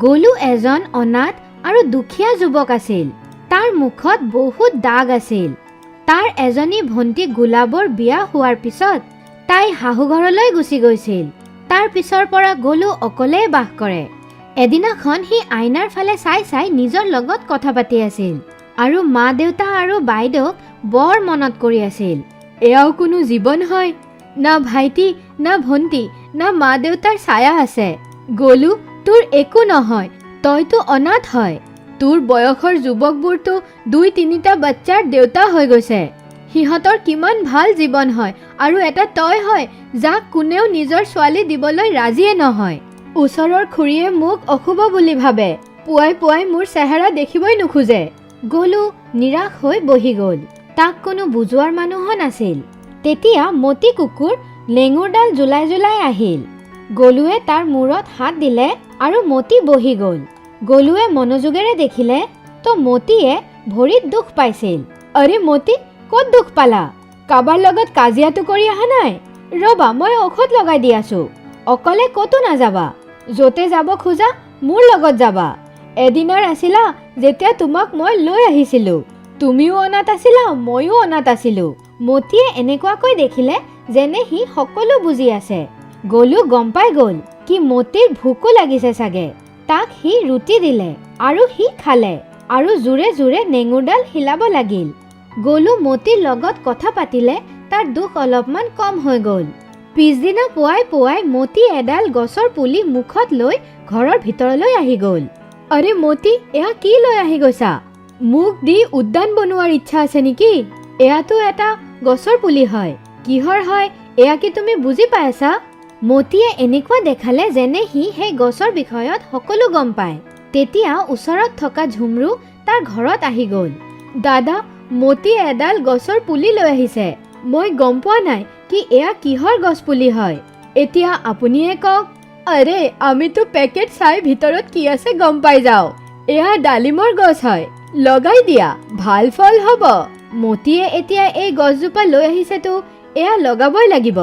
গলু এজন অনাথ আৰু দুখীয়া যুৱক আছিল। তাৰ মুখত বহুত দাগ আছিল। তাৰ এজনী ভণ্টি গোলাবৰ বিয়া হোৱাৰ পিছত তাই শাহুঘৰলৈ গুচি গৈছিল। তাৰ পিছৰ পৰা গলু অকলেই বাস কৰে। এদিনাখন সি আইনাৰ ফালে চাই চাই নিজৰ লগত কথা পাতি আছিল আৰু মা দেউতা আৰু বাইদেউক বৰ মনত কৰি আছিল। এয়াও কোনো জীৱন হয়? না ভাইটি, না ভণ্টি, না মা দেউতাৰ ছায়া আছে। গলু, তোৰ একো নহয়, তইতো অনাথ হয়। তোৰ বয়সৰ যুৱকবোৰতো 2-3টা বাচ্চাৰ দেউতা হৈ গৈছে। সিহঁতৰ কিমান ভাল জীৱন হয় আৰু এটা তই হয় যাক কোনেও নিজৰ ছোৱালী দিবলৈ ৰাজিয়ে নহয়। ওচৰৰ খুৰীয়ে মোক অশুভ বুলি ভাবে। পুৱাই পুৱাই মোৰ চেহেৰা দেখিবই নোখোজে। গলু নিৰাশ হৈ বহি গ'ল। তাক কোনো বুজোৱাৰ মানুহো নাছিল। তেতিয়া মতি কুকুৰ লেঙুৰডাল জুলাই জুলাই আহিল। গলুৱে তাৰ মূৰত হাত দিলে আৰু মতি বহি গ'ল। গলুৱে মনোযোগেৰে দেখিলে তো মতিয়ে ভৰিত দুখ পাইছিল। আৰে মতি, ক'ত দুখ পালা? কাবাৰ লগত কাজিয়াটো কৰি অহা নাই? ৰবা, মই ঔষধ লগাই দি আছো। অকলে ক'তো নাযাবা। য'তে যাব খোজা মোৰ লগত যাবা। এদিনাৰ আছিলা যেতিয়া তোমাক মই লৈ আহিছিলো। তুমিও অনাথ আছিলা, ময়ো অনাথ আছিলো। মতিয়ে এনেকুৱাকৈ দেখিলে যেনে সি সকলো বুজি আছে। গলু গম পাই গ'ল কি মতিৰ ভোকো লাগিছে চাগে। তাক সি ৰুটি দিলে আৰু সি খালে আৰু জোৰে জোৰে নেঙুৰডাল হিলাব লাগিল। গলু মতিৰ লগত কথা পাতিলে তাৰ দুখ অলপমান কম হৈ গ'ল। পিছদিনা পুৱাই পুৱাই মতি এডাল গছৰ পুলি মুখত লৈ ঘৰৰ ভিতৰলৈ আহি গ'ল। আৰে মতি, এয়া কি লৈ আহি গৈছা? মোক দি উদ্যান বনোৱাৰ ইচ্ছা আছে নেকি? এয়াতো এটা গছৰ পুলি হয়। কিহৰ হয় এয়া কি তুমি বুজি পাইছা? মতিয়ে এনেকুৱা দেখালে যেনে সি সেই গছৰ বিষয়ত সকলো গম পায়। তেতিয়া ওচৰত থকা ঝুমৰু তাৰ ঘৰত আহি গ'ল। দাদা, মতিয়ে এডাল গছৰ পুলি লৈ আহিছে। মই গম পোৱা নাই কি এয়া কিহৰ গছ পুলি হয়। এতিয়া আপুনিয়ে কওক। আৰে আমিতো পেকেট চাই ভিতৰত কি আছে গম পাই যাওঁ। এয়া ডালিমৰ গছ হয়, লগাই দিয়া, ভাল ফল হ'ব। মতিয়ে এতিয়া এই গছজোপা লৈ আহিছেতো এয়া লগাবই লাগিব।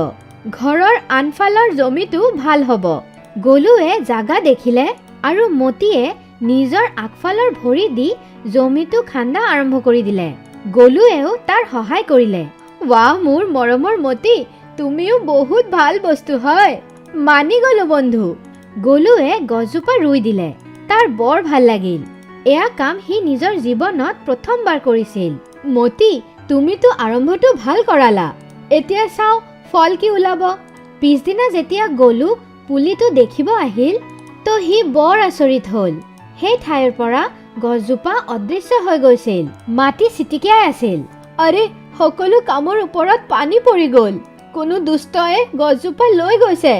ঘৰৰ আনফালৰ জমিটো ভাল হ'ব। গলুৱে জাগা দেখিলে আৰু মতিয়ে নিজৰ আগফালৰ ভৰি দি জমিটো খান্দা আৰম্ভ কৰি দিলে। গলুৱেও তাৰ সহায় কৰিলে। ৱাহ মোৰ মৰমৰ মতি, তুমিও বহুত ভাল বস্তু হয়। মানি গলো বন্ধু। গলুৱে গছজোপা ৰুই দিলে। তাৰ বৰ ভাল লাগিল। এয়া কাম সি নিজৰ জীৱনত প্ৰথমবাৰ কৰিছিল। মতি, তুমিতো আৰম্ভটো ভাল কৰালা। এতিয়া চাও ফল কি ওলাব। পিছদিনা যেতিয়া গলু পুলিটো দেখিব আহিল তো সি বৰ আচৰিত হ'ল। সেই ঠাইৰ পৰা গছজোপা অদৃশ্য হৈ গৈছিল। মাটি চিটিকিয়াই আছিল। আৰে সকলো কামৰ ওপৰত পানী পৰি গ'ল। কোনো দুষ্টয়ে গছজোপা লৈ গৈছে।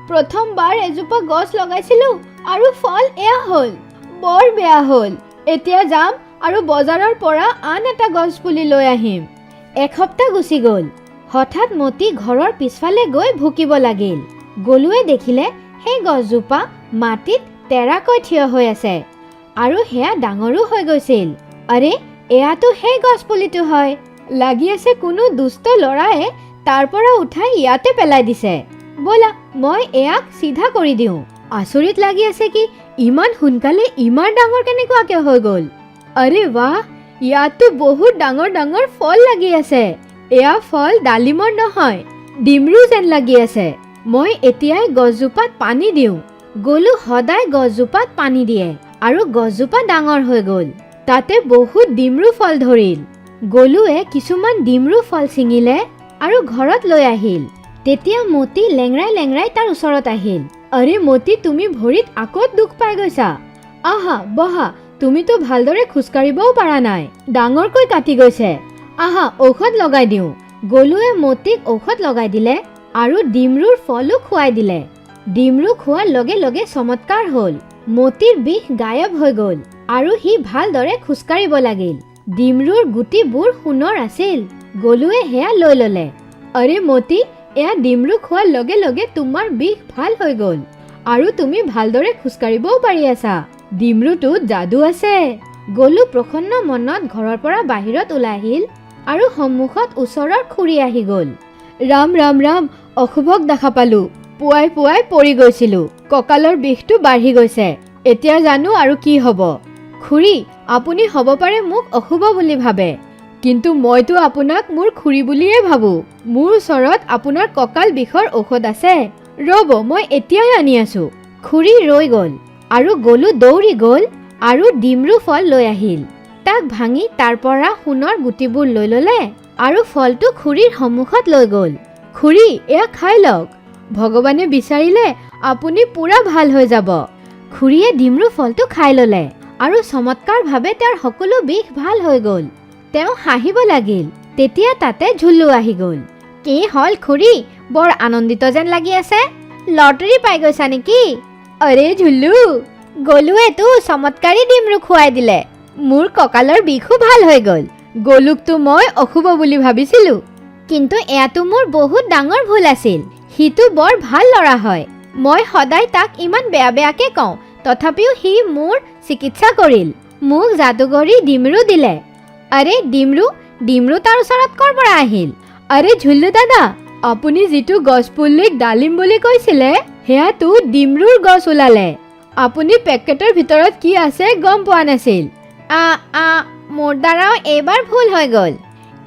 প্ৰথমবাৰ এজোপা গছ লগাইছিলো আৰু ফল এয়া হ'ল। বৰ বেয়া হ'ল। এতিয়া যাম আৰু বজাৰৰ পৰা আন এটা গছ পুলি লৈ আহিম। এসপ্তাহ গুচি গ'ল। হঠাৎ মতি ঘৰৰ পিছফালে গৈ ভুকিব লাগিল। গলুৱে দেখিলে সেই গছজোপা মাটিত তেৰাকৈ থিয় হৈ আছে আৰু সেয়া ডাঙৰো হৈ গৈছিল। আৰে এয়াতো সেই গছ পুলিটো হয়। লাগি আছে কোনো দুষ্ট ল'ৰায়ে তাৰ পৰা উঠাই ইয়াতে পেলাই দিছে। ব'লা মই এয়াক চিধা কৰি দিওঁ। আচৰিত লাগি আছে কি ইমান সোনকালে ইমান ডাঙৰ কেনেকুৱাকে হৈ গ'ল। আৰে বাহ, ইয়াতো বহুত ডাঙৰ ডাঙৰ ফল লাগি আছে। এয়া ফল ডালিমৰ নহয়, ডিমৰু যেন লাগি আছে। মই এতিয়াই গছজোপাত পানী দিওঁ। গলু সদায় গছজোপাত পানী দিয়ে আৰু গছজোপা ডাঙৰ হৈ গ'ল। তাতে বহুত ডিমৰু ফল ধৰিল। গলুৱে কিছুমান ডিমৰু ফল ছিঙিলে আৰু ঘৰত লৈ আহিল। তেতিয়া মতি লেংৰাই লেংৰাই তাৰ ওচৰত আহিল। আৰে মতি, তুমি ভৰিত আকৌ দুখ পাই গৈছা। আহা বহা, তুমিতো ভালদৰে খোজকাঢ়িবও পৰা নাই। ডাঙৰকৈ কাটি গৈছে। আহা ঔষধ লগাই দিওঁ। গলুৱে মতিক ঔষধ লগাই দিলে আৰু ডিমৰুৰ ফলো খুৱাই দিলে। ডিমৰু খোৱাৰ লগে লগে চমৎকাৰ হ'ল। মতিৰ বিষ গায়ব হৈ গ'ল আৰু সি ভালদৰে খোজকাঢ়িব লাগিল। ডিমৰুৰ গুটিবোৰ সোণৰ আছিল। গলুৱে সেয়া লৈ ল'লে। আৰে মতি, এয়া ডিমৰু খোৱাৰ লগে লগে তোমাৰ বিষ ভাল হৈ গ'ল আৰু তুমি ভালদৰে খোজকাঢ়িবও পাৰি আছা। ডিমৰুটোত যাদু আছে। গলু প্ৰসন্ন মনত ঘৰৰ পৰা বাহিৰত ওলাই আহিল আৰু সন্মুখত ওচৰৰ খুৰী আহি গ'ল। ৰাম ৰাম ৰাম, অশুভক দেখা পালো। পুৱাই পুৱাই পৰি গৈছিলো। কঁকালৰ বিষটো বাঢ়ি গৈছে। এতিয়া জানো আৰু কি হ'ব। খুৰী, আপুনি হ'ব পাৰে মোক অশুভ বুলি ভাবে, কিন্তু মইতো আপোনাক মোৰ খুৰী বুলিয়ে ভাবোঁ। মোৰ ওচৰত আপোনাৰ কঁকাল বিষৰ ঔষধ আছে, ৰ'ব মই এতিয়াই আনি আছোঁ। খুৰী ৰৈ গ'ল আৰু গলু দৌৰি গ'ল আৰু ডিমৰু ফল লৈ আহিল। তাক ভাঙি তাৰ পৰা সোণৰ গুটিবোৰ লৈ ল'লে আৰু ফলটো খুৰীৰ সন্মুখত লৈ গ'ল। খুৰী, এয়া খাই লওক, ভগৱানে বিচাৰিলে আপুনি পুৰা ভাল হৈ যাব। খুৰীয়ে ডিমৰু ফলটো খাই ল'লে আৰু চমৎকাৰভাৱে তেওঁৰ সকলো বিষ ভাল হৈ গ'ল। তেওঁ হাঁহিব লাগিল। তেতিয়া তাতে ঝুল্লু আহি গ'ল। কি হ'ল খুৰী, বৰ আনন্দিত যেন লাগি আছে, লটাৰী পাই গৈছা নেকি? আৰে ঝুল্লু, গলুৱেতো চমৎকাৰী ডিমৰু খুৱাই দিলে, মোৰ কঁকালৰ বিষো ভাল হৈ গ'ল। গলুকতো মই অশুভ বুলি ভাবিছিলোঁ, কিন্তু এয়াতো মোৰ বহুত ডাঙৰ ভুল আছিল। সিটো বৰ ভাল ল'ৰা হয়, মই সদায় তাক ইমান বেয়া বেয়াকে কওঁ, তথাপিও সি মোৰ চিকিৎসা কৰিল, মোক যাদুকৰী ডিমৰু দিলে। আৰে ডিমৰু তাৰ ওচৰত ক'ৰ পৰা আহিল? আৰে ঝুল্লু দাদা, আপুনি যিটো গছ পুলিক ডালিম বুলি কৈছিলে, সেয়াতো ডিমৰুৰ গছ ওলালে। আপুনি পেকেটৰ ভিতৰত কি আছে গম পোৱা নাছিল। মোৰ দ্বাৰাও এইবাৰ ভুল হৈ গ'ল।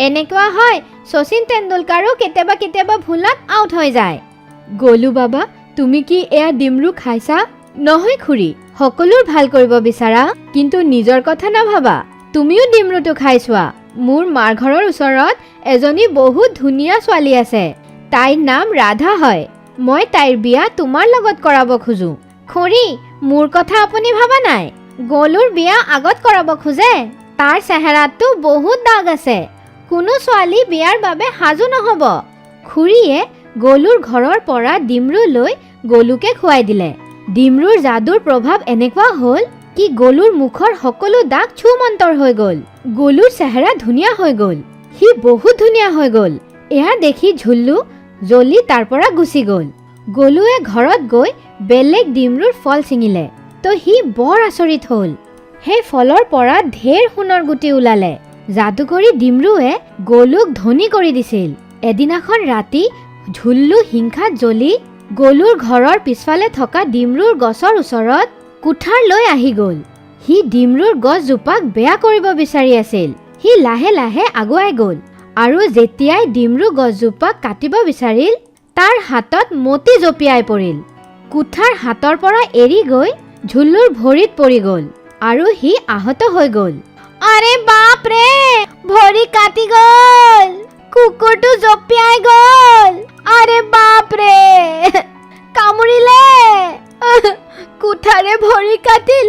এনেকুৱা হয়, শচীন তেণ্ডুলকাৰো কেতিয়াবা ভুলত আউট হৈ যায়। গলু বাবা, তুমি কি এয়া ডিমৰু খাইছা? নহয় খুৰী, সকলোৰ ভাল কৰিব বিচাৰা, কিন্তু নিজৰ কথা নাভাবা। তুমিও ডিমৰুটো খাই চোৱা। মোৰ মাৰ ঘৰৰ ওচৰত এজনী বহুত ধুনীয়া ছোৱালী আছে, তাইৰ নাম ৰাধা হয়। মই তাইৰ বিয়া তোমাৰ লগত কৰাব খোজো। খুৰী, মোৰ কথা আপুনি ভাবা নাই? গলুৰ বিয়া আগত কৰাব খোজে? তাৰ চেহেৰাততো বহুত দাগ আছে, কোনো ছোৱালী বিয়াৰ বাবে সাজু নহ'ব। খুৰীয়ে গলুৰ ঘৰৰ পৰা ডিমৰু লৈ গলুকে খুৱাই দিলে। ডিমৰুৰ যাদুৰ প্ৰভাৱ এনেকুৱা হ'ল কি গলুৰ মুখৰ সকলো দাগ ছুমন্তৰ হৈ গ'ল। গলুৰ চেহেৰা ধুনীয়া হৈ গ'ল, সি বহুত ধুনীয়া হৈ গ'ল। এয়া দেখি ঝুল্লু জ্বলি তাৰ পৰা গুচি গ'ল। গলুৱে ঘৰত গৈ বেলেগ ডিমৰুৰ ফল ছিঙিলে, তো সি বৰ আচৰিত হ'ল। সেই ফলৰ পৰা ঢেৰ সোণৰ গুটি ওলালে। যাদুকৰী ডিমৰুৱে গলুক ধনী কৰি দিছিল। এদিনাখন ৰাতি ঝুল্লু হিংসাত জ্বলি গলুৰ ঘৰৰ পিছফালে থকা ডিমৰুৰ গছৰ ওচৰত কুঠাৰ লৈ আহি গ'ল। সি ডিমৰুৰ গছজোপাক বেয়া কৰিব বিচাৰি আছিল। সি লাহে লাহে আগুৱাই গ'ল আৰু যেতিয়াই ডিমৰু গছজোপাক কাটিব বিচাৰিল, তাৰ হাতত মতি জঁপিয়াই পৰিল। কুঠাৰ হাতৰ পৰা এৰি গৈ ঝুল্লুৰ ভৰিত পৰি গ'ল আৰু সি আহত হৈ গ'ল। আৰে বাপ ৰে, ভৰি কাটি গ'ল, কুকুৰটো জঁপিয়াই গ'ল। আৰে বাপ ৰে, কামুৰিলে, কুঠাৰে ভৰি কাটিল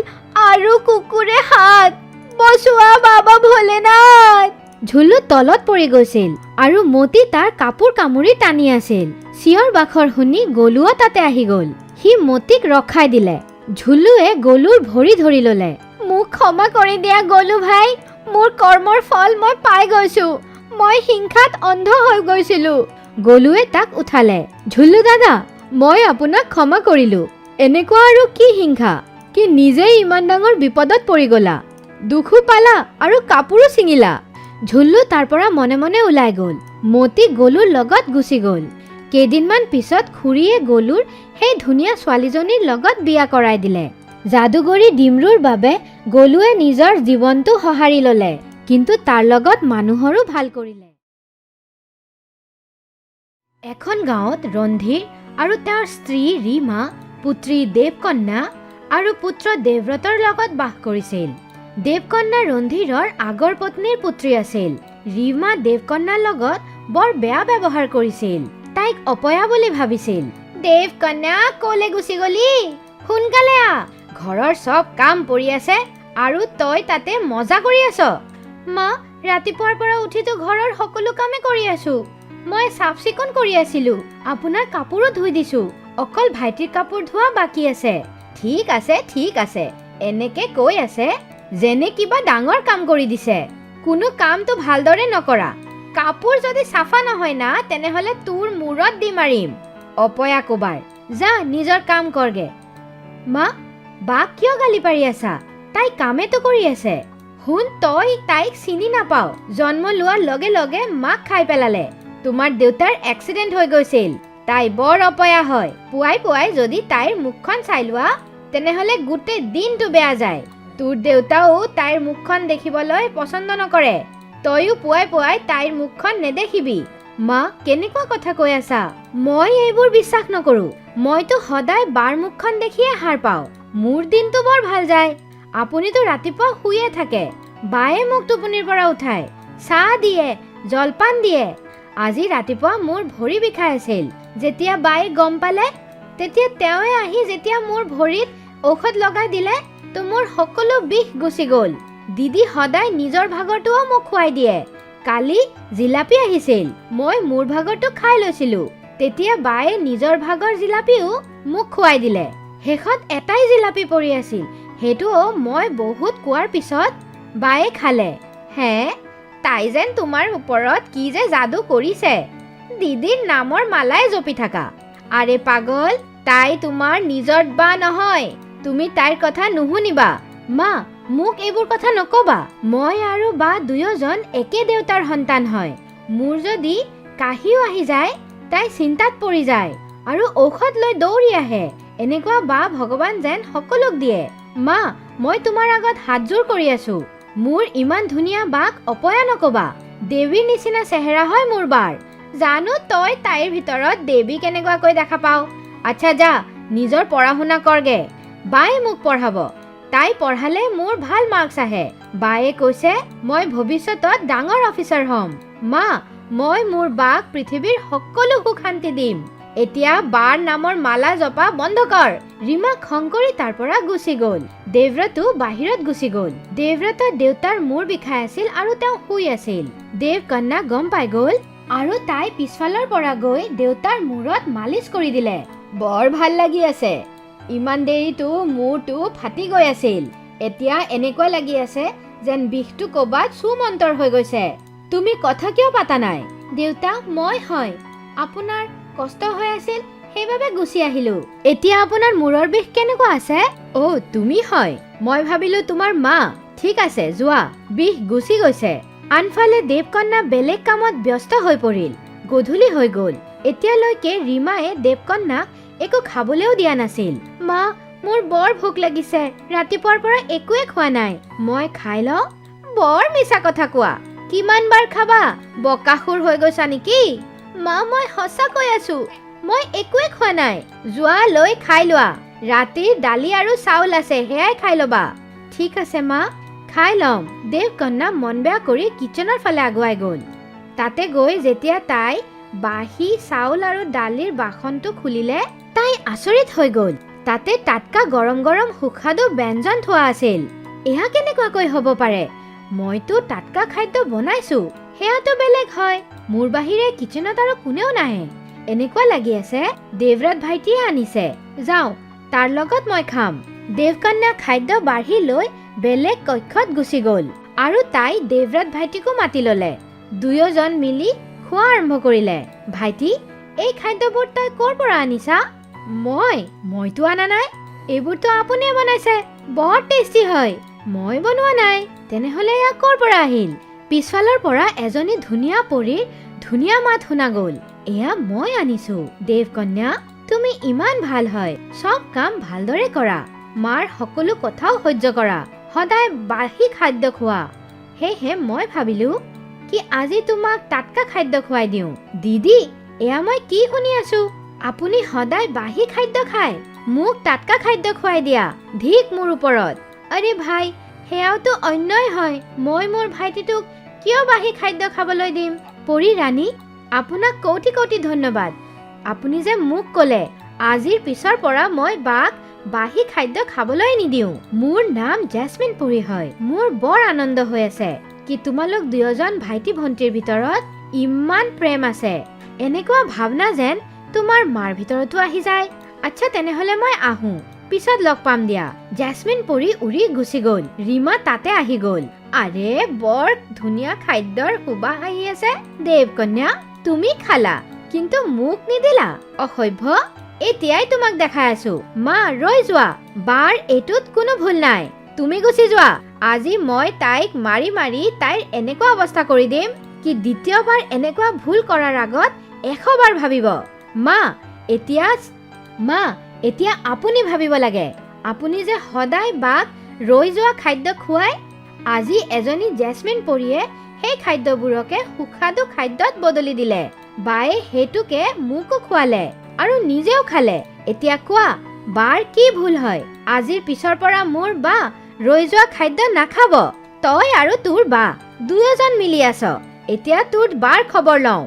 আৰু কুকুৰে হাত। বচোৱা বাবা ভোলেনাথ। ঝুল্লু তলত পৰি গৈছিল আৰু মতি তাৰ কাপোৰ কামুৰি টানি আছিল। চিঞৰ বাখৰ শুনি গলুও তাতে আহি গ'ল। সি মতিক ৰখাই দিলে। ঝুল্লুৱে গলুৰ ভৰি ধৰি ল'লে। মোক ক্ষমা কৰি দিয়া গলু ভাই, মোৰ কৰ্মৰ ফল মই পাই গৈছো, মই হিংসাত অন্ধ হৈ গৈছিলো। গলুৱে তাক উঠালে। ঝুল্লু দাদা, মই আপোনাক ক্ষমা কৰিলো। এনেকুৱা আৰু কি হিংসা, কি নিজেই ইমান ডাঙৰ বিপদত পৰি গ'লা, দুখো পালা আৰু কাপোৰো ছিঙিলা। ঝুল্লু তাৰ পৰা মনে মনে ওলাই গ'ল। মতি গলুৰ লগত গুচি গ'ল। কেইদিনমান পিছত খুৰীয়ে গলুৰ সেই ধুনীয়া ছোৱালীজনীৰ লগত বিয়া কৰাই দিলে। যাদুকৰী ডিমৰুৰ বাবে গলুৱে নিজৰ জীৱনটো সঁহাৰি ল'লে, কিন্তু তাৰ লগত মানুহৰো ভাল কৰিলে। এখন গাঁৱত ৰন্ধীৰ আৰু তেওঁৰ স্ত্ৰী ৰীমা, পুত্ৰী দেৱকন্যা আৰু পুত্ৰ দেৱব্ৰতৰ লগত বাস কৰিছিল। দেৱকন্যা ৰন্ধীৰৰ আগৰ পত্নীৰ পুত্ৰী আছিল। ৰীমা দেৱকন্যাৰ লগত বৰ বেয়া ব্যৱহাৰ কৰিছিল, তাইক অপয়া বুলি ভাবিছিল। দেৱকন্যা, ক'লে গুচি গলি? সোনকালে আ, ঘৰৰ চব কাম পৰি আছে আৰু তই তাতে মজা কৰি আছ। মা, ৰাতিপুৱাৰ পৰা উঠিতো ঘৰৰ সকলো কামে কৰি আছো। মই চাফ চিকুণ কৰি আছিলো, আপোনাৰ কাপোৰো ধুই দিছো, অকল ভাইটিৰ কাপোৰ ধোৱা বাকী আছে। ঠিক আছে, এনেকে কৈ আছে যেনে কিবা ডাঙৰ কাম কৰি দিছে। কোনো কামটো ভালদৰে নকৰা। কাপোৰ যদি চাফা নহয় না, তেনেহলে তোৰ মূৰত দি মাৰিম। অপয়া কোবাৰ, যা নিজৰ কাম কৰগে। মা, বাক কিয় গালি পাৰি আছা? তাই কামেতো কৰি আছে। শুন, তই তাইক চিনি নাপাও, জন্ম লোৱাৰ লগে লগে মাক খাই পেলালে। তোমাৰ দেউতাৰ এক্সিডেণ্ট হৈ গৈছিল, তাই বৰ অপয়া হয়। পুৱাই পুৱাই যদি তাইৰ মুখখন চাই লোৱা, তেনেহ'লে গোটেই দিনটো বেয়া যায়। তোৰ দেউতাও তাইৰ মুখখন দেখিবলৈ পচন্দ নকৰে। তইও পুৱাই পুৱাই তাইৰ মুখখন নেদেখিবি। মা, কেনেকুৱা কথা কৈ আছা? মই এইবোৰ বিশ্বাস নকৰো। মইতো সদায় বাৰ মুখখন দেখিয়ে হাৰ পাওঁ। মোৰ দিনটো বৰ ভাল যায়। আপুনিতো ৰাতিপুৱা শুয়ে থাকে। বায়ে মোক টোপনিৰ পৰা উঠায়, চাহ দিয়ে, জলপান দিয়ে। আজি ৰাতিপুৱা মোৰ ভৰি বিষাই আছিল। যেতিয়া বায়ে গম পালে, তেতিয়া তেওঁৱে আহি যেতিয়া মোৰ ভৰিত ঔষধ লগাই দিলে, তো মোৰ সকলো বিষ গুচি গ'ল। দিদি সদায় নিজৰ ভাগৰটোও মোক খুৱাই দিয়ে। কালি জিলাপি আহিছিল, মই মোৰ ভাগৰটো খাই লৈছিলো। তেতিয়া বায়ে নিজৰ ভাগৰ জিলাপিও মোক খুৱাই দিলে। শেষত এটাই জিলাপি পৰি আছিল, সেইটোও মই বহুত কোৱাৰ পিছত বায়ে খালে। হে, তাই যেন তোমাৰ ওপৰত কি যে যাদু কৰিছে। দিদিৰ নামৰ মালাই জপি থাকা। আৰে পাগল, তাই তোমাৰ নিজৰ বা নহয়। তুমি তাইৰ কথা নুশুনিবা। মা, মোক এইবোৰ কথা নকবা। মই আৰু বা দুয়োজন একে দেউতাৰ সন্তান হয়। মোৰ যদি কাহিও আহি যায়, তাই চিন্তাত পৰি যায় আৰু ঔষধ লৈ দৌৰি আহে। এনেকুৱা বা ভগৱান যেন সকলোক দিয়ে। মা, মই তোমাৰ আগত হাতযোৰ কৰি আছো। মোৰ ইমান ধুনীয়া বাক অপয়া নকবা। দেৱীৰ নিচিনা চেহেৰা হয় মোৰ বাৰ। জানো তই তাইৰ ভিতৰত দেৱী কেনেকুৱাকৈ দেখা পাও। আচ্ছা যা, নিজৰ পঢ়া শুনা কৰগে। বায়ে মোক পঢ়াব। তাই পঢ়ালে মোৰ ভাল মাৰ্কছ আহে। বায়ে কৈছে মই ভৱিষ্যতত ডাঙৰ অফিচাৰ হ'ম। মা, মই মোৰ বাক পৃথিৱীৰ সকলো সুখ শান্তি দিম। এতিয়া বাৰ নামৰ মালা জপা বন্ধ কৰ। ৰীমা খং কৰি তাৰ পৰা গুচি গ'ল। দেৱব্ৰতো বাহিৰত গুচি গ'ল। দেৱব্ৰতৰ দেউতাৰ মূৰ বিষাই আছিল আৰু তেওঁ শুই আছিল। দেৱকন্যা গম পাই গ'ল আৰু তাই পিছফালৰ পৰা গৈ দেউতাৰ মূৰত মালিচ কৰি দিলে। বৰ ভাল লাগি আছে। ইমান দেৰিতো মূৰটো ফাটি গৈ আছিল। এতিয়া এনেকুৱা লাগি আছে যেন বিষটো ক'বাত সুমন্তৰ হৈ গৈছে। তুমি কথা কিয় পাতা নাই? দেউতা, মই হয়। আপোনাৰ কষ্ট হৈ আছিল, সেইবাবে গুচি আহিলো। এতিয়া আপোনাৰ মূৰৰ বিষ কেনেকুৱা আছে? অ', তুমি হয়। মই ভাবিলো তোমাৰ মা। ঠিক আছে, যোৱা। বিষ গুচি গৈছে। আনফালে দেৱকন্যা বেলেগ কামত ব্যস্ত হৈ পৰিল। গধূলি হৈ গ'ল। এতিয়ালৈকে ৰীমায়ে দেৱকন্যাক একো খাবলৈও দিয়া নাছিল। মা, মোৰ বৰ ভোক লাগিছে। ৰাতিপুৱাৰ পৰা একোৱে খোৱা নাই। মই খাই লওঁ। বৰ মিছা কথা কোৱা। কিমান বাৰ খাবা? বকাসুৰ হৈ গৈছা নেকি? মা, মই সঁচা কৈ আছো, মই একোৱে খোৱা নাই। যোৱা লৈ খাই লোৱা। ৰাতিৰ দালি আৰু চাউল আছে, সেয়াই খাই ল'বা। ঠিক আছে মা, খাই ল'ম। দেৱকন্যা মন বেয়া কৰি কিচেনৰ ফালে আগুৱাই গ'ল। তাতে গৈ যেতিয়া তাই বাহি চাউল আৰু দালিৰ বাসনটো খুলিলে, তাই আচৰিত হৈ গ'ল। তাতে টাটকা গৰম গৰম সুস্বাদু ব্যঞ্জন থোৱা আছিল। এয়া কেনেকুৱাকৈ হ'ব পাৰে? মইতো টাটকা খাদ্য বনাইছো, সেয়াতো বেলেগ হয়। মোৰ বাহিৰে কিচেনত আৰু কোনেও নাহে। এনেকুৱা লাগি আছে দেৱৰাত ভাইটিয়ে আনিছে। যাওঁ, তাৰ লগত মই খাম। দেৱকন্যা খাদ্য বাঢ়ি লৈ বেলেগ কক্ষত গুচি গ'ল আৰু তাই দেৱৰাত ভাইটিকো মাতি ল'লে। দুয়োজন মিলি খোৱা আৰম্ভ কৰিলে। ভাইটি, এই খাদ্যবোৰ তই ক'ৰ পৰা আনিছা? মইতো আনা নাই। এইবোৰতো আপুনিয়ে বনাইছে। বৰ টেষ্টি হয়। মই বনোৱা নাই। তেনেহ'লে এয়া ক'ৰ পৰা আহিল? পিছফালৰ পৰা এজনী ধুনীয়া পৰীৰ ধুনীয়া মাত শুনা গ'ল। এয়া মই আনিছো। দেৱকন্যা, তুমি ইমান ভাল হয়। চব কাম ভালদৰে কৰা। মাৰ সকলো কথাও সহ্য কৰা। সদায় বাঢ়ি খাদ্য খোৱা। সেয়েহে মই ভাবিলো কি আজি তোমাক টাটকা খাদ্য খুৱাই দিওঁ। দিদি, এয়া মই কি শুনি আছো? আপুনি সদায় বাঢ়ি খাদ্য খায়, মোক টাটকা খাদ্য খুৱাই দিয়া। ধিক মোৰ ওপৰত। আৰে ভাই, সেয়াওতো অন্যায় হয়। মই মোৰ ভাইটিটোক কিয় বাঢ়ি খাদ্য খাবলৈ দিম? পৰী ৰাণী, আপোনাক কোটি কোটি ধন্যবাদ। আপুনি যে মোক ক'লে আজিৰ পিছৰ পৰা মই বাক বাঢ়ি খাদ্য খাবলৈ নিদিওঁ। মোৰ নাম জেচমিন পৰী হয়। মোৰ বৰ আনন্দ হৈ আছে কি তোমালোক দুয়োজন ভাইটি ভণ্টিৰ ভিতৰত ইমান প্ৰেম আছে। এনেকুৱা ভাৱনা যেন তোমাৰ মাৰ ভিতৰতো আহি যায়। আচ্ছা, তেনেহ'লে মই আহোঁ। পিছত লগ পাম দিয়া। জেচমিন পৰী উৰি গুচি গ'ল। ৰীমা তাতে আহি গ'ল। আৰে, বৰ ধুনীয়া খাদ্যৰ সুবাস আহি আছে। দেৱকন্যা, তুমি খালা, কিন্তু মোক নিদিলা। অসভ্য। এতিয়াই তোমাক দেখাই আছো। মা, ৰৈ যোৱা। বাৰ এইটোত কোনো ভুল নাই। তুমি গুচি যোৱা। আজি মই তাইক মাৰি মাৰি তাইৰ এনেকুৱা অৱস্থা কৰি দিম কি দ্বিতীয়বাৰ এনেকুৱা ভুল কৰাৰ আগত 100 বাৰ ভাবিব। মা, এতিয়া আপুনি ভাবিব লাগে। আপুনি যে সদায় বাক ৰৈ যোৱা খাদ্য খুৱায়। আজি এজনী জেচমিন পৰীয়ে সেই খাদ্যবোৰকে সুস্বাদু খাদ্যত বদলি দিলে। বায়ে সেইটোকে মোকো খুৱালে আৰু নিজেও খালে। এতিয়া কোৱা, বাৰ কি ভুল হয়? আজিৰ পিছৰ পৰা মোৰ বা ৰৈ যোৱা খাদ্য নাখাব। তই আৰু তোৰ বা দুয়োজন মিলি আছ। এতিয়া তোৰ বাৰ খবৰ লওঁ।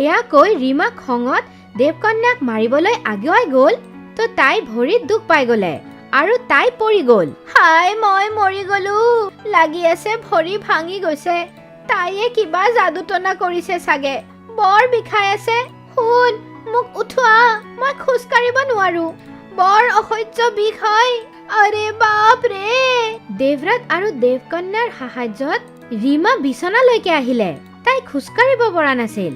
এয়া কৈ ৰীমা খঙত দেৱকন্যাক মাৰিবলৈ আগুৱাই গ'ল। তো তাই ভৰিত দুখ পাই গ'লে আৰু তাই পৰি গ'ল। হাই, মই মৰি গ'লো। লাগি আছে ভৰি ভাঙি গৈছে। তাইয়ে কিবা যাদুটনা কৰিছে চাগে। বৰ বিষাই আছে। শুন, মোক উঠোৱা। মই খোজ কাঢ়িব নোৱাৰো। বৰ অসহ্য বিষ হয়। আৰে বাপ ৰে! দেৱৰাত আৰু দেৱকন্যাৰ সাহায্যত ৰীমা বিচনালৈকে আহিলে। তাই খোজ কাঢ়িব পৰা নাছিল।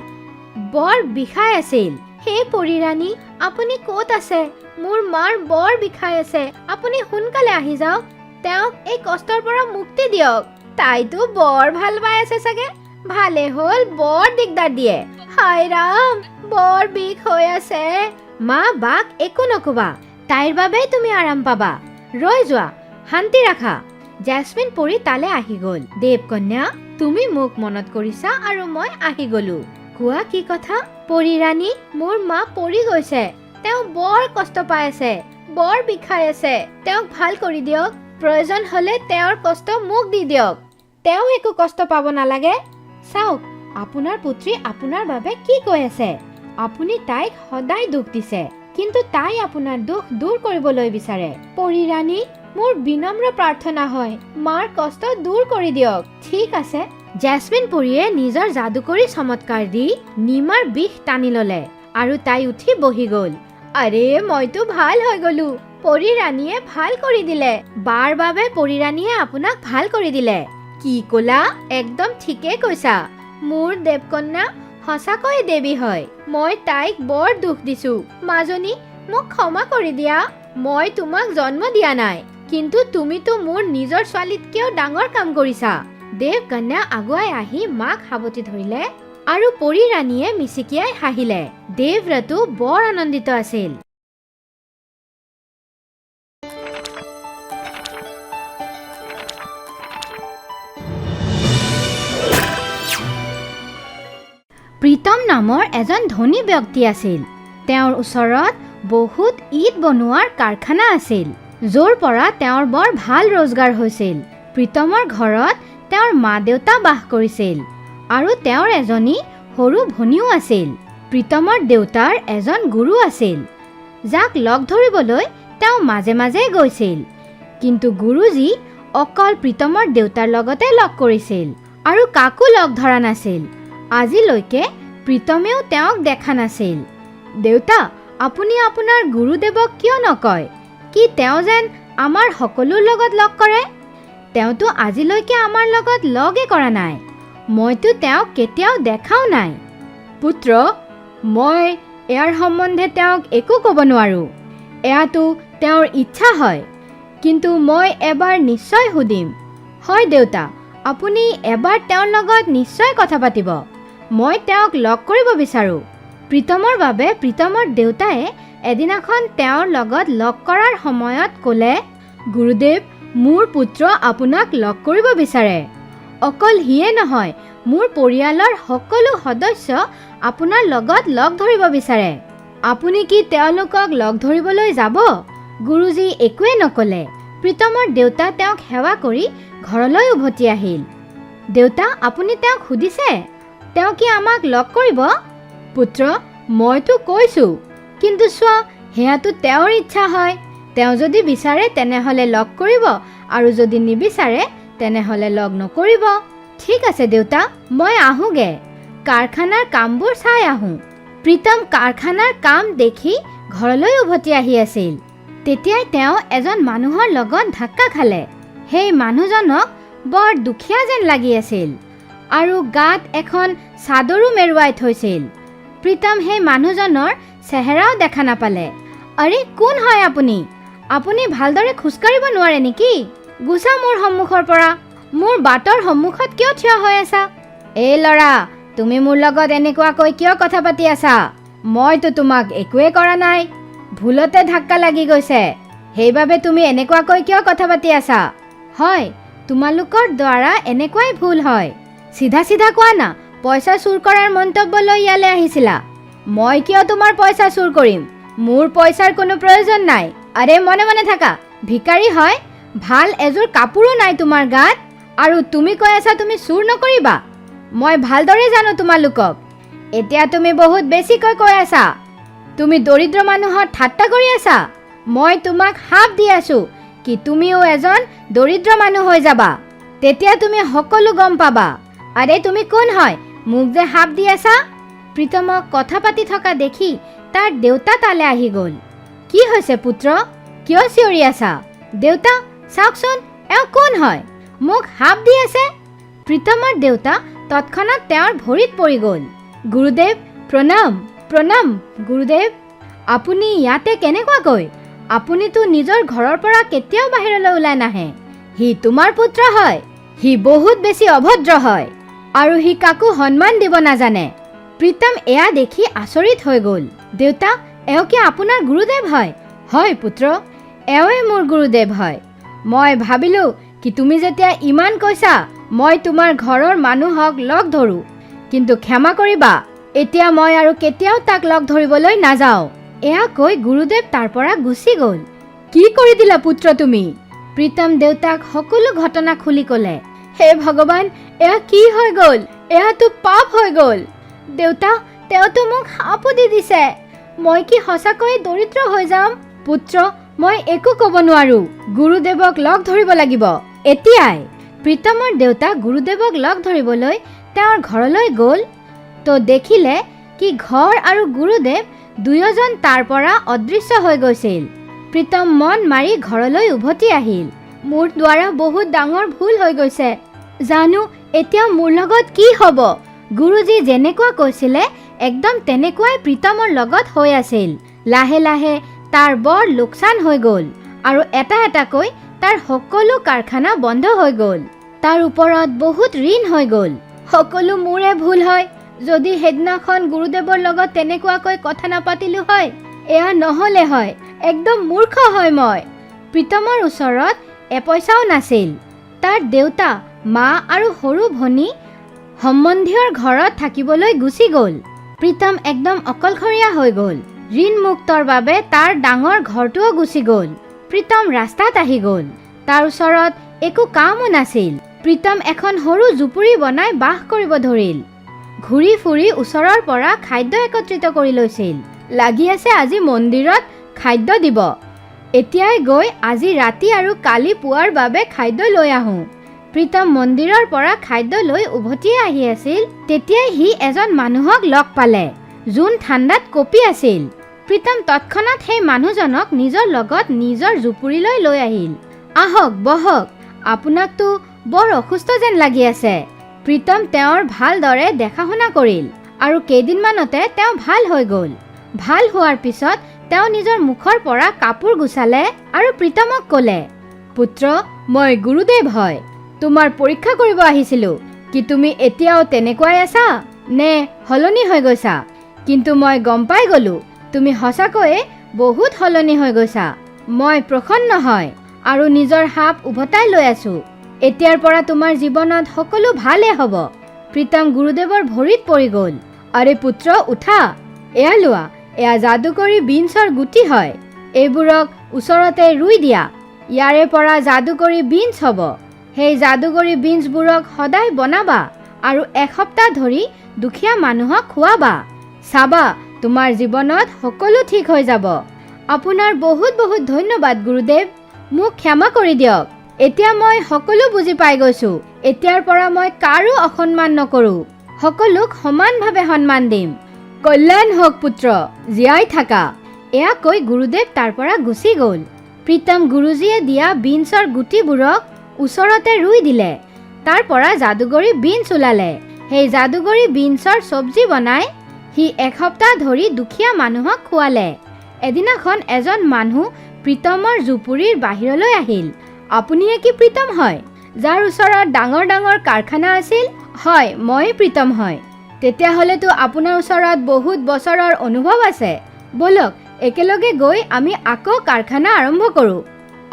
বৰ বিষাই আছিল। হে পৰিৰাণী, আপুনি ক'ত আছে? মোৰ মাৰ বৰ বিষাই আছে। আপুনি সোনকালে আহি যাওক। তেওঁক এই কষ্টৰ পৰা মুক্তি দিয়ক। তাইতো বৰ ভাল পাই আছে চাগে। ভালে হ'ল, বৰ দিগদাৰ দিয়ে। হায় ৰাম, বৰ বিষ হৈ আছে। মা, বাক একো নকবা। তাইৰ বাবেই তুমি আৰাম পাবা। ৰৈ যোৱা, শান্তি ৰাখা। জেচমিন পৰী তালে আহি গ'ল। দেৱকন্যা, তুমি মোক মনত কৰিছা আৰু মই আহি গ'লো। কোৱা কি কথা? পৰিৰাণী, মোৰ মা পৰি গৈছে। তেওঁ বৰ কষ্ট পাই আছে। বৰ বিষাই আছে। তেওঁক ভাল কৰি দিয়ক। প্ৰয়োজন হ'লে তেওঁৰ কষ্ট মোক দি দিয়ক। তেওঁ একো কষ্ট পাব নালাগে। চাওক, আপোনাৰ পুত্ৰী আপোনাৰ বাবে কি কৈ আছে। আপুনি তাইক সদায় দুখ দিছে, কিন্তু তাই আপোনাৰ দুখ দূৰ কৰিবলৈ বিচাৰে। পৰিৰাণী, মোৰ বিনম্ৰ প্ৰাৰ্থনা হয়, মাৰ কষ্ট দূৰ কৰি দিয়ক। ঠিক আছে। জেচমিন পৰীয়ে নিজৰ যাদুকৰী চমৎকাৰ দি নিমাৰ বিষ টানি ল'লে আৰু তাই উঠি বহি গ'ল। আৰে, মইতো ভাল হৈ গ'লো। পৰিৰাণীয়ে ভাল কৰি দিলে। বাৰ বাবে পৰিৰাণীয়ে আপোনাক ভাল কৰি দিলে। কি ক'লা? একদম ঠিকে কৈছা। মোৰ দেৱকন্যা সঁচাকৈয়ে দেৱী হয়। মই তাইক বৰ দুখ দিছো। মাজনী, মোক ক্ষমা কৰি দিয়া। মই তোমাক জন্ম দিয়া নাই, কিন্তু তুমিতো মোৰ নিজৰ ছোৱালীতকেও ডাঙৰ কাম কৰিছা। দেৱকন্যা আগুৱাই আহি মাক সাৱটি ধৰিলে আৰু পৰিৰাণীয়ে মিচিকিয়াই হাঁহিলে। দেৱৰাতো বৰ আনন্দিত আছিল। প্ৰীতম নামৰ এজন ধনী ব্যক্তি আছিল। তেওঁৰ ওচৰত বহুত ইট বনোৱাৰ কাৰখানা আছিল, য'ৰ পৰা তেওঁৰ বৰ ভাল ৰোজগাৰ হৈছিল। প্ৰীতমৰ ঘৰত তেওঁৰ মা দেউতা বাস কৰিছিল আৰু তেওঁৰ এজনী সৰু ভনীও আছিল। প্ৰীতমৰ দেউতাৰ এজন গুৰু আছিল, যাক লগ ধৰিবলৈ তেওঁ মাজে মাজে গৈছিল। কিন্তু গুৰুজী অকল প্ৰীতমৰ দেউতাৰ লগতে লগ কৰিছিল আৰু কাকো লগ ধৰা নাছিল। আজিলৈকে প্ৰীতমেও তেওঁক দেখা নাছিল। দেউতা, আপুনি আপোনাৰ গুৰুদেৱক কিয় নকয়? কি তেওঁ যেন আমাৰ সকলোৰ লগত লগ কৰে? তেওঁতো আজিলৈকে আমাৰ লগত লগেই কৰা নাই। মইতো তেওঁক কেতিয়াও দেখাও নাই। পুত্ৰ, মই ইয়াৰ সম্বন্ধে তেওঁক একো ক'ব নোৱাৰো। এয়াতো তেওঁৰ ইচ্ছা হয়, কিন্তু মই এবাৰ নিশ্চয় সুধিম। হয় দেউতা, আপুনি এবাৰ তেওঁৰ লগত নিশ্চয় কথা পাতিব। মই তেওঁক লগ কৰিব বিচাৰো। প্ৰীতমৰ বাবে প্ৰীতমৰ দেউতাই এদিনাখন তেওঁৰ লগত লগ কৰাৰ সময়ত ক'লে, গুৰুদেৱ, মোৰ পুত্ৰ আপোনাক লগ কৰিব বিচাৰে। অকল সিয়ে নহয়, মোৰ পৰিয়ালৰ সকলো সদস্য আপোনাৰ লগত লগ ধৰিব বিচাৰে। আপুনি কি তেওঁলোকক লগ ধৰিবলৈ যাব? গুৰুজী একোৱে নক'লে। প্ৰীতমৰ দেউতা তেওঁক সেৱা কৰি ঘৰলৈ উভতি আহিল। দেউতা, আপুনি তেওঁক সুধিছে? তেওঁ কি আমাক লগ কৰিব? পুত্ৰ, মইতো কৈছো, কিন্তু চোৱা, সেয়াতো তেওঁৰ ইচ্ছা হয়। তেওঁ যদি বিচাৰে তেনেহ'লে লগ কৰিব, আৰু যদি নিবিচাৰে তেনেহ'লে লগ নকৰিব। ঠিক আছে দেউতা, মই আহোঁগে। কাৰখানাৰ কামবোৰ চাই আহোঁ। প্ৰীতম কাৰখানাৰ কাম দেখি ঘৰলৈ উভতি আহি আছিল। তেতিয়াই তেওঁ এজন মানুহৰ লগত ধাক্কা খালে। সেই মানুহজনক বৰ দুখীয়া যেন লাগি আছিল আৰু গাত এখন চাদৰো মেৰুৱাই থৈছিল। প্ৰীতম সেই মানুহজনৰ চেহেৰাও দেখা নাপালে। আৰে, কোন হয় আপুনি? আপুনি ভালদৰে খোজকাঢ়িব নোৱাৰে নেকি? গুচা মোৰ সন্মুখৰ পৰা। মোৰ বাটৰ সন্মুখত কিয় থিয় হৈ আছা? এই ল'ৰা, তুমি মোৰ লগত এনেকুৱাকৈ কিয় কথা পাতি আছা? মইতো তোমাক একোৱে কৰা নাই। ভুলতে ধাক্কা লাগি গৈছে। সেইবাবে তুমি এনেকুৱাকৈ কিয় কথা পাতি আছা? হয়, তোমালোকৰ দ্বাৰা এনেকুৱাই ভুল হয়। চিধা চিধা কোৱা না, পইচা চুৰ কৰাৰ মন্তব্য লৈ ইয়ালৈ আহিছিলা। মই কিয় তোমাৰ পইচা চুৰ কৰিম? মোৰ পইচাৰ কোনো প্ৰয়োজন নাই। আৰে মনে মনে থাকা, ভিকাৰী হয়, ভাল এযোৰ কাপোৰো নাই তোমাৰ গাত, আৰু তুমি কৈ আছা তুমি চুৰ নকৰিবা। মই ভালদৰে জানো তোমালোকক। এতিয়া তুমি বহুত বেছিকৈ কৈ আছা। তুমি দৰিদ্ৰ মানুহৰ ঠাট্টা কৰি আছা। মই তোমাক শাপ দি আছো কি তুমিও এজন দৰিদ্ৰ মানুহ হৈ যাবা। তেতিয়া তুমি সকলো গম পাবা। আৰে তুমি কোন হয়, মোক যে শাপ দি আছা? প্ৰীতমক কথা পাতি থকা দেখি তাৰ দেউতা তালে আহি গ'ল। কি হৈছে পুত্ৰ, কিয় চিঞৰি আছা? দেউতা চাওকচোন, এওঁ কোন হয়, মোক শাপ দি আছে। প্ৰীতমৰ দেউতা তৎক্ষণাত তেওঁৰ ভৰিত পৰি গ'ল। গুৰুদেৱ প্ৰণাম। প্ৰণাম গুৰুদেৱ। আপুনি ইয়াতে কেনেকুৱাকৈ? আপুনিতো নিজৰ ঘৰৰ পৰা কেতিয়াও বাহিৰলৈ ওলাই নাহে। সি তোমাৰ পুত্ৰ হয়। সি বহুত বেছি অভদ্ৰ হয়, আৰু সি কাকো সন্মান দিব নাজানে। প্ৰীতম এয়া দেখি আচৰিত হৈ গ'ল। দেউতা, এওঁ কি আপোনাৰ গুৰুদেৱ হয়? হয় পুত্ৰ, এওঁৱে মোৰ গুৰুদেৱ হয়। মই ভাবিলোঁ কি তুমি যেতিয়া ইমান কৈছা, মই তোমাৰ ঘৰৰ মানুহক লগ ধৰোঁ। কিন্তু ক্ষমা কৰিবা, এতিয়া মই আৰু কেতিয়াও তাক লগ ধৰিবলৈ নাযাওঁ। এয়া কৈ গুৰুদেৱ তাৰ পৰা গুচি গ'ল। কি কৰি দিলা পুত্ৰ তুমি? প্ৰীতম দেউতাক সকলো ঘটনা খুলি ক'লে। হে ভগৱান, এয়া কি হৈ গ'ল? এয়াতো পাপ হৈ গ'ল। দেউতা, তেওঁতো মোক শাপো দি দিছে। মই কি সঁচাকৈয়ে দৰিদ্ৰ হৈ যাম? পুত্ৰ, মই একো ক'ব নোৱাৰোঁ। গুৰুদেৱক লগ ধৰিব লাগিব এতিয়াই। প্ৰীতমৰ দেউতা গুৰুদেৱক লগ ধৰিবলৈ তেওঁৰ ঘৰলৈ গ'ল। তো দেখিলে কি ঘৰ আৰু গুৰুদেৱ দুয়োজন তাৰ পৰা অদৃশ্য হৈ গৈছিল। প্ৰীতম মন মাৰি ঘৰলৈ উভতি আহিল। মোৰ দ্বাৰা বহুত ডাঙৰ ভুল হৈ গৈছে। জানো এতিয়া মোৰ লগত কি হ'ব? গুৰুজী যেনেকুৱা কৈছিলে একদম তেনেকুৱাই প্ৰীতমৰ লগত হৈ আছিল। লাহে লাহে তাৰ বৰ লোকচান হৈ গ'ল, আৰু এটা এটাকৈ তাৰ সকলো কাৰখানা বন্ধ হৈ গ'ল। তাৰ ওপৰত বহুত ঋণ হৈ গ'ল। সকলো মোৰে ভুল হয়। যদি সেইদিনাখন গুৰুদেৱৰ লগত তেনেকুৱাকৈ কথা নাপাতিলো হয়, এয়া নহ'লে হয়। একদম মূৰ্খ হয় মই। প্ৰীতমৰ ওচৰত এপইচাও নাছিল। তাৰ দেউতা, মা আৰু সৰু ভনী সম্বন্ধীয়ৰ ঘৰত থাকিবলৈ গুচি গ'ল। প্ৰীতম একদম অকলশৰীয়া হৈ গ'ল। ঋণমুক্তৰ বাবে তাৰ ডাঙৰ ঘৰটোও গুচি গ'ল। প্ৰীতম ৰাস্তাত আহি গ'ল। তাৰ ওচৰত একো কামো নাছিল। প্ৰীতম এখন সৰু জুপুৰি বনাই বাস কৰিব ধৰিল। ঘূৰি ফুৰি ওচৰৰ পৰা খাদ্য একত্ৰিত কৰি লৈছিল। লাগি আছে আজি মন্দিৰত খাদ্য দিব। এতিয়াই গৈ আজি ৰাতি আৰু কালি পুৱাৰ বাবে খাদ্য লৈ আহোঁ। প্ৰীতম মন্দিৰৰ পৰা খাদ্য লৈ উভতি আহি আছিল, তেতিয়াই সি এজন মানুহক লগ পালে, যোন ঠাণ্ডাত কঁপি আছিল। প্ৰীতম তৎক্ষণাত সেই মানুহজনক নিজৰ লগত নিজৰ জুপুৰিলৈ লৈ আহিল। আহক বহক, আপোনাকতো বৰ অসুস্থ যেন লাগি আছে। প্ৰীতম তেওঁৰ ভালদৰে দেখা শুনা কৰিল, আৰু কেইদিনমানতে তেওঁ ভাল হৈ গ'ল। ভাল হোৱাৰ পিছত তেওঁ নিজৰ মুখৰ পৰা কাপোৰ গুচালে আৰু প্ৰীতমক ক'লে, পুত্ৰ, মই গুৰুদেৱ হয়। তোমাৰ পৰীক্ষা কৰিব আহিছিলোঁ কি তুমি এতিয়াও তেনেকুৱাই আছা নে সলনি হৈ গৈছা? কিন্তু মই গম পাই গ'লো তুমি সঁচাকৈয়ে বহুত সলনি হৈ গৈছা। মই প্ৰসন্ন হয় আৰু নিজৰ শাপ উভতাই লৈ আছোঁ। এতিয়াৰ পৰা তোমাৰ জীৱনত সকলো ভালেই হ'ব। প্ৰীতম গুৰুদেৱৰ ভৰিত পৰি গ'ল। আৰে পুত্ৰ, উঠা, এয়া লোৱা, এয়া যাদুকৰী বিনছৰ গুটি হয়। এইবোৰক ওচৰতে ৰুই দিয়া। ইয়াৰে পৰা যাদুকৰী বিনছ হ'ব। সেই যাদুকৰী বিনছবোৰক সদায় বনাবা আৰু এসপ্তাহ ধৰি দুখীয়া মানুহক খুৱাবা। চাবা, তোমাৰ জীৱনত সকলো ঠিক হৈ যাব। আপোনাৰ বহুত বহুত ধন্যবাদ গুৰুদেৱ। মোক ক্ষমা কৰি দিয়ক। এতিয়া মই সকলো বুজি পাই গৈছোঁ। এতিয়াৰ পৰা মই কাৰো অসন্মান নকৰোঁ। সকলোক সমানভাৱে সন্মান দিম। কল্যাণ হওক পুত্ৰ, জীয়াই থাকা। এয়া কৈ গুৰুদেৱ তাৰ পৰা গুচি গ'ল। প্ৰীতম গুৰুজীয়ে দিয়া বিনছৰ গুটিবোৰক ওচৰতে ৰুই দিলে। তাৰ পৰা যাদুকৰী বিনছ ওলালে। সেই যাদুকৰী বিনছৰ চব্জি বনাই সি এসপ্তাহ ধৰি দুখীয়া মানুহক খুৱালে। এদিনাখন এজন মানুহ প্ৰীতমৰ জুপুৰিৰ বাহিৰলৈ আহিল। আপুনিয়ে কি প্ৰীতম হয়, যাৰ ওচৰত ডাঙৰ ডাঙৰ কাৰখানা আছিল? হয়, মই প্ৰীতম হয়। তেতিয়াহ'লেতো আপোনাৰ ওচৰত বহুত বছৰৰ অনুভৱ আছে। বলক একেলগে গৈ আমি আকৌ কাৰখানা আৰম্ভ কৰোঁ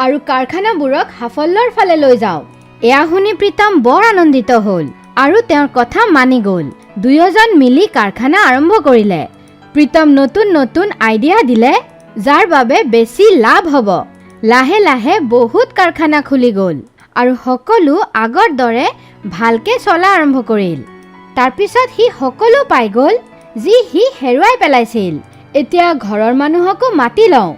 আৰু কাৰখানাবোৰক সাফল্যৰ ফালে লৈ যাওঁ। এয়া শুনি প্ৰীতম বৰ আনন্দিত হ'ল আৰু তেওঁৰ কথা মানি গ'ল। দুয়োজন মিলি কাৰখানা আৰম্ভ কৰিলে। প্ৰীতম নতুন নতুন আইডিয়া দিলে, যাৰ বাবে বেছি লাভ হ'ব। লাহে লাহে বহুত কাৰখানা খুলি গ'ল আৰু সকলো আগৰ দৰে ভালকে চলা আৰম্ভ কৰিল। তাৰপিছত সি সকলো পাই গ'ল যি সি হেৰুৱাই পেলাইছিল। এতিয়া ঘৰৰ মানুহকো মাতি লওঁ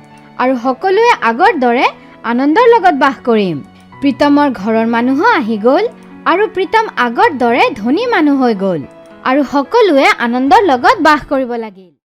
আৰু সকলোৱে আগৰ দৰে আনন্দৰ লগত বাস কৰিম। প্ৰীতমৰ ঘৰৰ মানুহো আহি গ'ল আৰু প্ৰীতম আগৰ দৰে ধনী মানুহ হৈ গ'ল আৰু সকলোৱে আনন্দৰ লগত বাস কৰিব লাগিল।